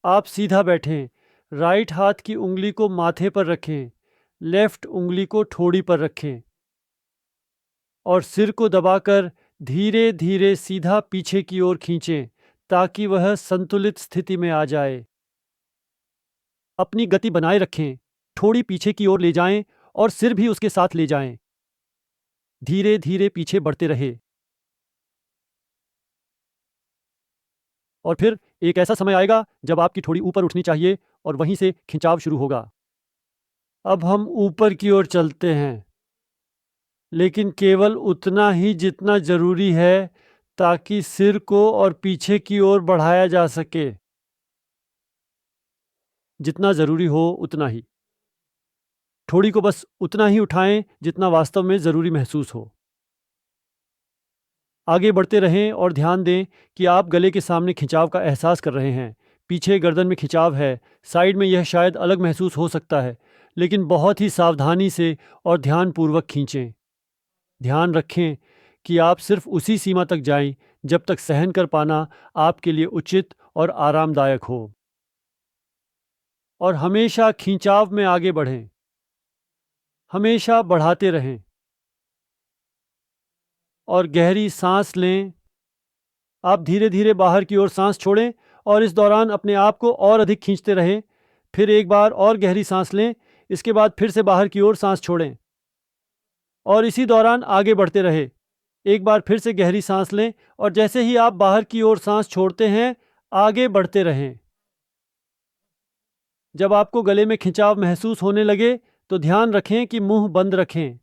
आप सीधा बैठें, राइट हाथ की उंगली को माथे पर रखें, लेफ्ट उंगली को ठोड़ी पर रखें और सिर को दबाकर धीरे धीरे सीधा पीछे की ओर खींचें ताकि वह संतुलित स्थिति में आ जाए। अपनी गति बनाए रखें, ठोड़ी पीछे की ओर ले जाएं और सिर भी उसके साथ ले जाएं। धीरे धीरे पीछे बढ़ते रहे और फिर एक ऐसा समय आएगा जब आपकी ठोड़ी ऊपर उठनी चाहिए और वहीं से खिंचाव शुरू होगा। अब हम ऊपर की ओर चलते हैं, लेकिन केवल उतना ही जितना जरूरी है ताकि सिर को और पीछे की ओर बढ़ाया जा सके। जितना जरूरी हो उतना ही। ठोड़ी को बस उतना ही उठाएं जितना वास्तव में जरूरी महसूस हो। आगे बढ़ते रहें और ध्यान दें कि आप गले के सामने खिंचाव का एहसास कर रहे हैं। पीछे गर्दन में खिंचाव है, साइड में यह शायद अलग महसूस हो सकता है, लेकिन बहुत ही सावधानी से और ध्यानपूर्वक खींचें। ध्यान रखें कि आप सिर्फ उसी सीमा तक जाएं जब तक सहन कर पाना आपके लिए उचित और आरामदायक हो। और हमेशा खिंचाव में आगे बढ़ें, हमेशा बढ़ाते रहें और गहरी सांस लें। आप धीरे धीरे बाहर की ओर सांस छोड़ें और इस दौरान अपने आप को और अधिक खींचते रहें। फिर एक बार और गहरी सांस लें, इसके बाद फिर से बाहर की ओर सांस छोड़ें और इसी दौरान आगे बढ़ते रहें। एक बार फिर से गहरी सांस लें और जैसे ही आप बाहर की ओर सांस छोड़ते हैं, आगे बढ़ते रहें। जब आपको गले में खिंचाव महसूस होने लगे तो ध्यान रखें कि मुंह बंद रखें।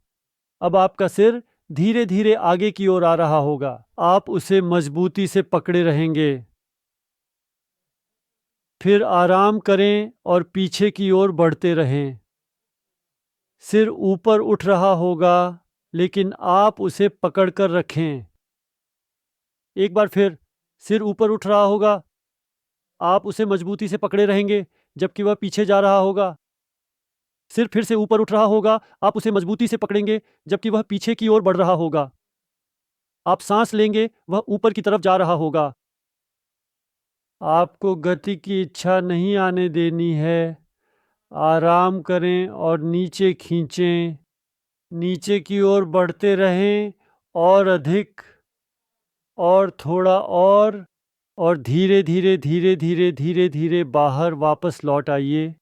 अब आपका सिर धीरे धीरे आगे की ओर आ रहा होगा। आप उसे मजबूती से पकड़े रहेंगे। फिर आराम करें और पीछे की ओर बढ़ते रहें। सिर ऊपर उठ रहा होगा, लेकिन आप उसे पकड़ कर रखें। एक बार फिर सिर ऊपर उठ रहा होगा, आप उसे मजबूती से पकड़े रहेंगे जबकि वह पीछे जा रहा होगा। सिर फिर से ऊपर उठ रहा होगा, आप उसे मजबूती से पकड़ेंगे जबकि वह पीछे की ओर बढ़ रहा होगा। आप सांस लेंगे, वह ऊपर की तरफ जा रहा होगा। आपको गति की इच्छा नहीं आने देनी है। आराम करें और नीचे खींचें। नीचे की ओर बढ़ते रहें और अधिक और थोड़ा और धीरे धीरे धीरे धीरे धीरे धीरे बाहर वापस लौट आइए।